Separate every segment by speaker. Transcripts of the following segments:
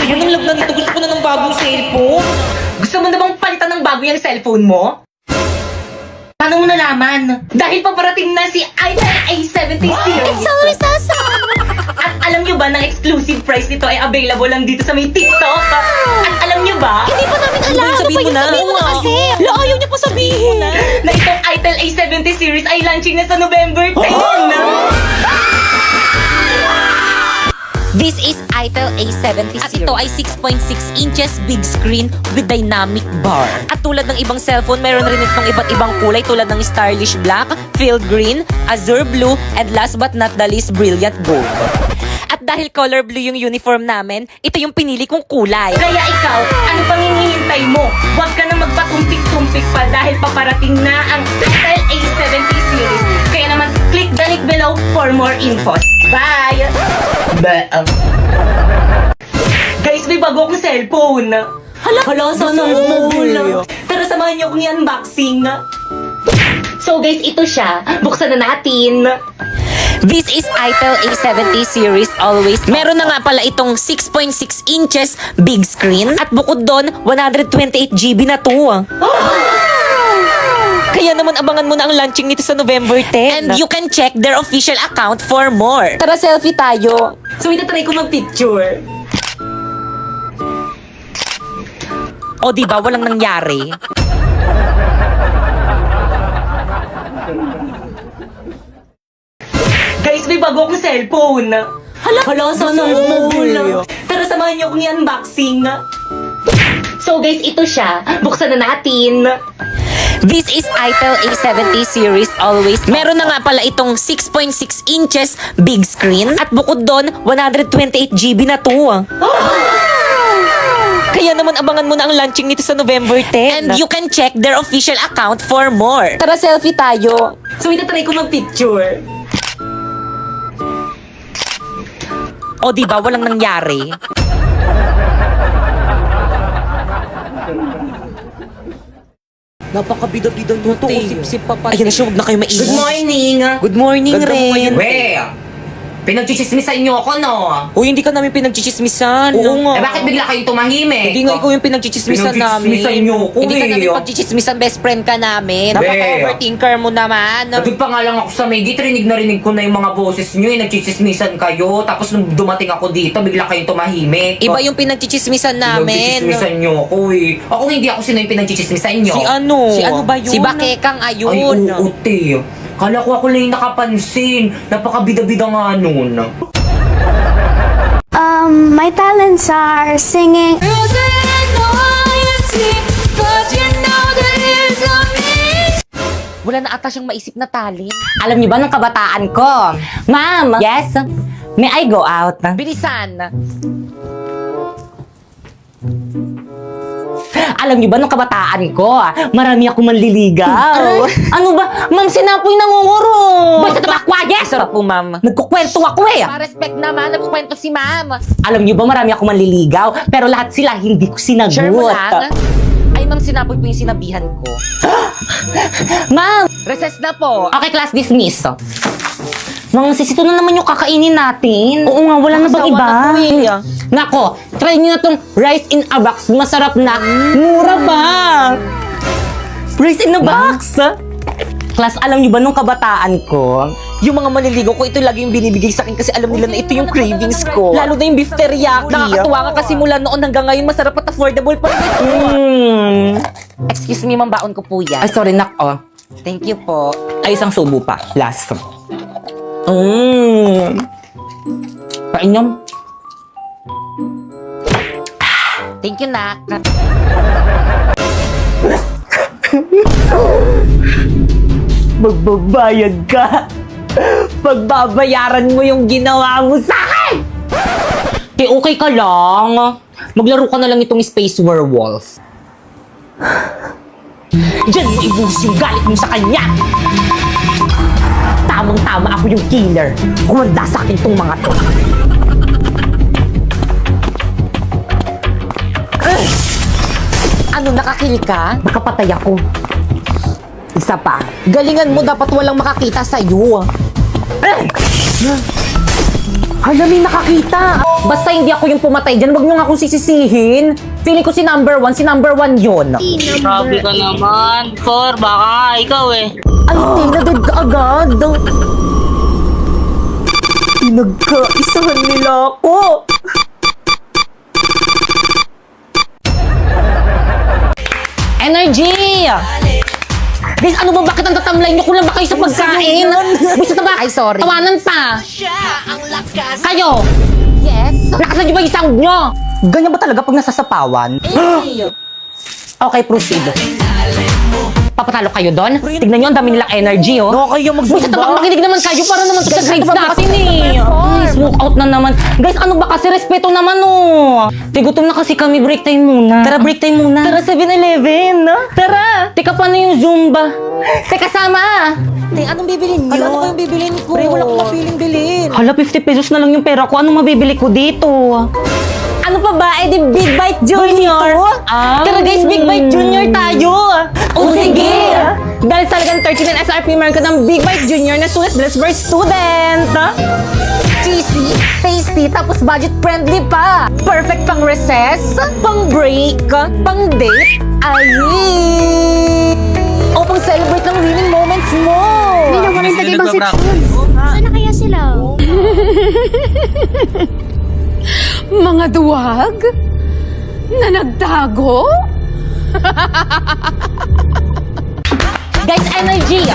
Speaker 1: Ayun ang lagnan nito. Gusto ko na ng bagong cellphone. Gusto mo na bang palitan ng bago yung cellphone mo? Paano mo nalaman? Dahil paparating na si iPhone A70 series.
Speaker 2: Sorry, Sasa!
Speaker 1: At alam nyo ba na exclusive price nito ay available lang dito sa may TikTok? At alam nyo ba
Speaker 2: Hindi pa namin alam. Ano
Speaker 1: sabihin
Speaker 2: ba
Speaker 1: mo
Speaker 2: yung
Speaker 1: na?
Speaker 2: sabihin mo na kasi?
Speaker 1: La, ayaw niya pa sabihin. Na itong Itel A70 series ay launching na sa November 10.
Speaker 2: This is Itel A70
Speaker 3: At
Speaker 2: series.
Speaker 3: ito ay 6.6 inches big screen with dynamic bar. At tulad ng ibang cellphone, meron rin itong iba't ibang kulay tulad ng stylish black, field green, azure blue, and last but not the least, brilliant gold. At dahil color blue yung uniform namin, ito yung pinili kong kulay.
Speaker 1: Kaya ikaw, ano pang hinihintay mo? Huwag ka na magpatumpik-tumpik pa dahil paparating na ang Itel A70 series. Kaya naman, click the link below for more info. Bye! Guys, may bago akong cellphone. Hala, sana all. Tara, samahan niyo akong i-unboxing. So guys, ito siya. Buksan na natin.
Speaker 3: This is Itel A70 series always. Meron na nga pala itong 6.6 inches big screen. At bukod doon, 128GB na to. Kaya naman abangan mo na ang launching nito sa November 10. And you can check their official account for more. Tara, selfie tayo.
Speaker 1: So itatry ko mag-picture.
Speaker 3: O diba, walang nangyari.
Speaker 1: Guys, may bago akong cellphone. Hala, sana all. Tara, samahan niyo akong i-unboxing. So guys, ito siya. Buksan na natin.
Speaker 3: This is Itel A70 series always. Meron na nga pala itong 6.6 inches big screen. At bukod doon, 128GB na to. Kaya naman abangan mo na ang launching nito sa November 10. And you can check their official account for more. Tara, selfie tayo.
Speaker 1: So itatry ko mag-picture.
Speaker 3: O diba, walang nangyari.
Speaker 1: Napakabida-bida nyo to.
Speaker 3: Sip-sip pa pati. Ayan na siya, huwag na kayo maingay.
Speaker 1: Good morning!
Speaker 3: Good morning, Ren.
Speaker 1: We, pinagchichismisan niyo ako, no?
Speaker 3: Uy, hindi ka namin pinagchichismisan.
Speaker 1: Oo nga. Eh, bakit bigla kayong tumahimik?
Speaker 3: Hindi nga ikaw yung pinagchichismisan namin.
Speaker 1: Pinagchichismisan niyo ako,
Speaker 3: Hindi ka
Speaker 1: eh.
Speaker 3: namin pagchichismisan, best friend ka namin.
Speaker 1: Be.
Speaker 3: Napaka-overthinker mo naman.
Speaker 1: Doon pa nga lang ako sa Megit, rinig na rinig ko na yung mga boses niyo, eh, nagchichismisan kayo. Tapos nung dumating ako dito, bigla kayong tumahimik.
Speaker 3: Iba yung pinagchichismisan namin.
Speaker 1: Pinagchichismisan niyo ako, eh. Ako hindi ako sino yung pinagchichismisan niyo.
Speaker 3: Si ano?
Speaker 2: Si ano ba yun?
Speaker 3: Si Bakekang
Speaker 1: Ay,
Speaker 3: ayun.
Speaker 1: oo, te. Kala ko ako lang yung nakapansin. Napakabida-bida nga nun.
Speaker 4: My talents are singing.
Speaker 3: Wala na ata siyang maisip na talent.
Speaker 2: Alam niyo ba nung kabataan ko? Ma'am!
Speaker 3: Yes?
Speaker 2: May I go out?
Speaker 3: Bilisan.
Speaker 2: Alam niyo ba nung kabataan ko, marami ako manliligaw. Ano ba? Ma'am, sinapoy nangunguro.
Speaker 3: Basta ba, quiet! Sarap po, ma'am.
Speaker 2: Nagkukwento ako eh.
Speaker 3: Pa-respect naman, nagkukwento si ma'am.
Speaker 2: Alam niyo ba marami ako manliligaw, pero lahat sila hindi ko sinagot.
Speaker 3: Sure mo lang? Ay, ma'am, sinapoy po yung sinabihan ko.
Speaker 2: Ma'am!
Speaker 3: Recess na po.
Speaker 2: Okay, class dismiss. Mga sis, ito na naman yung kakainin natin. Oo nga, wala na bang
Speaker 3: Nakasawa
Speaker 2: iba?
Speaker 3: na po eh.
Speaker 2: Nako, try nyo na tong rice in a box. Masarap na. Mura pa. Rice in a box. Class, alam nyo ba nung kabataan ko?
Speaker 3: Yung mga manliligaw ko, ito lagi yung binibigay sa akin kasi alam nila na ito yung cravings ko. Lalo na yung beef teriyaki. Nakakatuwa nga kasi mula noon hanggang ngayon, masarap at affordable pa rin. Excuse me, ma'am, baon ko po yan.
Speaker 2: Ay, sorry, nak. Oh.
Speaker 3: Thank you po.
Speaker 2: Ay, isang subo pa. Last. Painom.
Speaker 3: Thank you, nak.
Speaker 2: Magbabayad ka. Pagbabayaran mo yung ginawa mo sa akin. Okay ka lang. Maglaro ka na lang itong Space Werewolf. Diyan mo ibus yung galit mo sa kanya. Tamang-tama ako yung killer. Kumanda sa akin tong mga to.
Speaker 3: Ano, nakakil ka?
Speaker 2: Baka patay ako. Isa pa.
Speaker 3: Galingan mo, dapat walang makakita sa'yo.
Speaker 2: Hala, may nakakita. Basta hindi ako yung pumatay dyan, wag nyo nga akong sisisihin. Feeling ko si number one yun.
Speaker 5: Grabe ka naman. Cor, baka nga ikaw eh.
Speaker 2: Ay, tinagad ka agad. Pinagkaisahan nila ako. Energy! Guys, ano ba? Bakit ang tatamlay nyo? Kulang ba kayo sa pagkain? Gusto na ba? Ay, sorry. Tawanan pa. Kayo! Yes? Nakasan nyo ba yung sound nyo? Ganyan ba talaga pag nasasapawan? Okay, proceed. Papatalo kayo doon? Tignan nyo, ang dami nilang energy, oh.
Speaker 5: No, kayo
Speaker 2: Gusto na baka makinig naman kayo para naman sa grades natin, eh. Please, walk out na naman. Guys, ano ba kasi? Respeto naman, oh. Tigutom na kasi kami. Break time muna. Tara, break time muna. Tara, 7-Eleven. Tara. Teka, paano yung Zumba? Teka, sama.
Speaker 3: Anong bibilin niyo? Ano yung bibilin ko? Pre, wala ko mapiling bilhin.
Speaker 2: Hala, 50 pesos na lang yung pera ko. Anong mabibili ko dito? Ano pa ba? Eh di Big Bite Junior. Tara guys, Big Bite Junior tayo. O sige. Dahil talagang 39 SRP, meron ka ng Big Bite Junior na sulit dress for student. Cheesy, tasty, tapos budget friendly pa. Perfect pang recess, pang break, pang date. Ay! O pang celebrate ng winning moments mo.
Speaker 4: May nawalan sa ibang section. Saan na kaya sila?
Speaker 6: Mga duwag? Na nagtago?
Speaker 2: Guys, energy!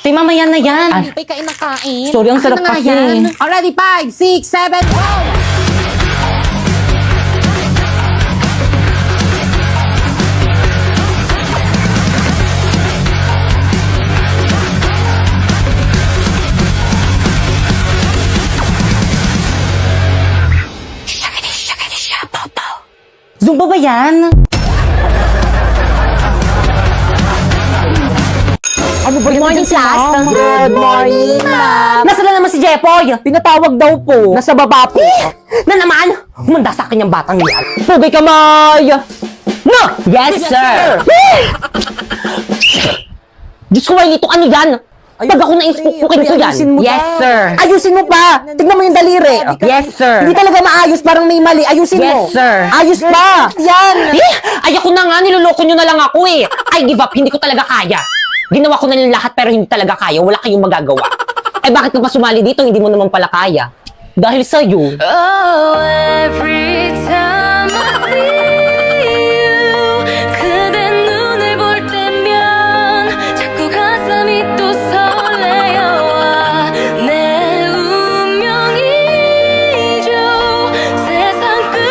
Speaker 2: Tay, mamaya na yan.
Speaker 3: Hindi kain ng kain.
Speaker 2: Sorry, ang sarap kasi.
Speaker 3: Already, 5, 6, 7, go!
Speaker 2: Zumba ba yan? Ano ba? Good morning, class. Good morning, ma'am. Nasaan na naman si Jepoy? Pinatawag daw po. Nasa baba po. Na naman? Humanda sa akin yung batang yan. Pugay kamay! No! Yes, sir! Diyos ko, Wailito, ano yan? Pag ako na-inspook po kayo yan. Yes, sir. Ayusin mo pa. Tignan mo yung daliri. Yes, sir. Hindi talaga maayos. Parang may mali. Ayusin mo. Yes, sir. Ayos pa. Yan. Ayoko na nga. Niloloko nyo na lang ako eh. I give up. Hindi ko talaga kaya. Ginawa ko na yung lahat pero hindi talaga kaya. Wala kayong magagawa. Eh bakit ka pa sumali dito? Hindi mo naman pala kaya. Dahil sa'yo.
Speaker 6: Oh, every time I see you 그대 눈을 볼 때면 자꾸 가슴이 또 설레어와 내 운명이죠 세상 끝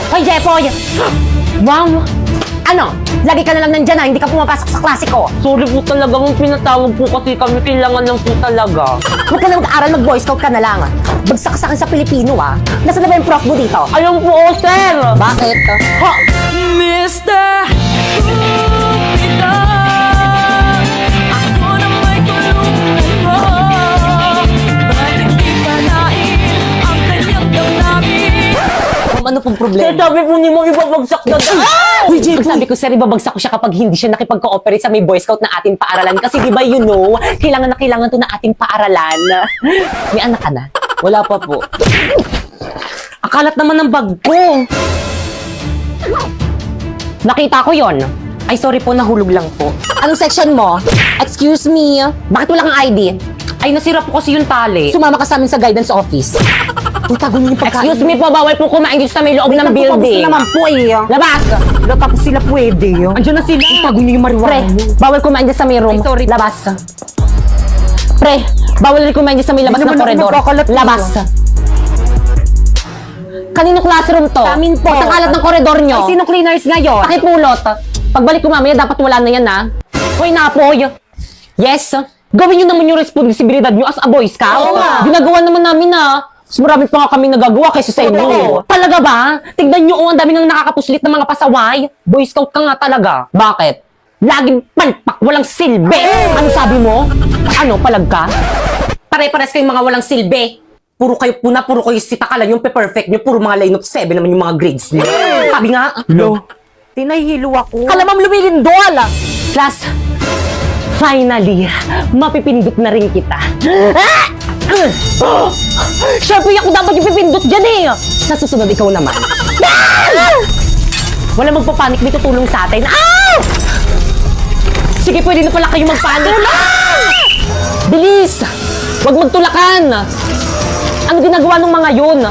Speaker 2: Hoy, Jepoy! Wow! Ano? Lagi ka na lang nandyan ha, hindi ka pumapasok sa klase ko. Sorry po talaga, mong pinatawag po kasi kami, kailangan lang po talaga. Huwag ka na mag-aaral, mag-boy scout ka na lang. Bagsak sa akin sa Pilipino ha. Nasaan na ba yung prof mo dito? Ayun po, sir! Bakit? Ha?
Speaker 6: Mr. Cupido ako na may tulungan mo bakit di palain ang kanyang damdamin.
Speaker 2: Ano pong problema? Sir, sabi po ni mo ibabagsak na Uy, Jepoy! Sabi ko, sir, ibabagsak ko siya kapag hindi siya nakipag-cooperate sa may boy scout na ating paaralan. Kasi di ba, you know, kailangan na kailangan to na ating paaralan. May anak ka na? Wala pa po. Akalat naman ng bag ko. Nakita ko yon. Ay, sorry po, nahulog lang po. Anong section mo? Excuse me. Bakit wala kang ID? Ay, nasira po kasi yung tali. Sumama ka sa amin sa guidance office. Itago niyo yung pagkain. Excuse me po, bawal po kumain dito sa may loob ng building. Naman po eh. Labas! Wala pa po sila pwede. Andiyan na sila. Itago niyo yung marijuana. Pre, bawal kumain dito sa may room. Ay, sorry. Labas. Pre, bawal rin kumain dito sa may labas ng koridor. Labas. Kanino classroom to? Kamin po. Pagkakalat ng koridor nyo. Ay, sino cleaners ngayon? Pakipulot. Pagbalik ko mamaya, dapat wala na yan, ha? Hoy, Napoy. Yes. Gawin nyo naman yung responsibilidad nyo as a boy scout. Oo nga. Ginagawa naman namin, ha? Mas marami pa nga kami nagagawa kaysa sa inyo. Talaga ba? Tignan nyo, ang dami nang nakakapuslit ng mga pasaway. Boy scout ka nga talaga. Bakit? Laging palpak, walang silbi. Ano sabi mo? Ano, palag ka? Pare-pares kayong mga walang silbi. Puro kayo puna, puro kayo sitakalan yung pe-perfect nyo. Puro mga line of 7 naman yung mga grades nyo. Sabi nga. Hello? ate. Nahihilo ako. Kalamam lumilindol! Class, finally, mapipindot na rin kita. Siyempre, ako dapat yung pipindot dyan eh. Sa susunod, ikaw naman. Wala magpapanik, may tutulong sa atin. Sige, pwede na pala kayo magpanik. Bilis! Huwag magtulakan! Ano ginagawa ng mga yun?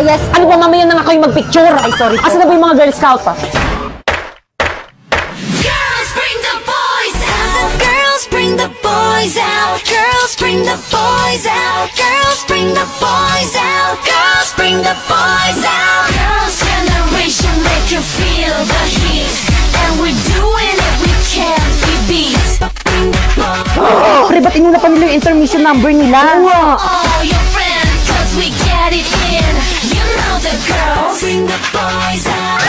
Speaker 2: Yes. Ano ba mamaya na nga kayo magpicture? Ay, sorry. Asa na ba yung mga Girl Scout?
Speaker 6: Girls, bring the boys out. Girls, bring the boys out. Girls, bring the boys out. Girls, bring the boys out. Girls, bring the boys out. Girls' generation make you feel the heat. And we're doing it, we can't be beat. Bring the boys.
Speaker 2: Pre, ba't inuna pa nila yung intermission number nila?
Speaker 6: All your friends, 'cause we get it in. You know the girls. Bring the boys out.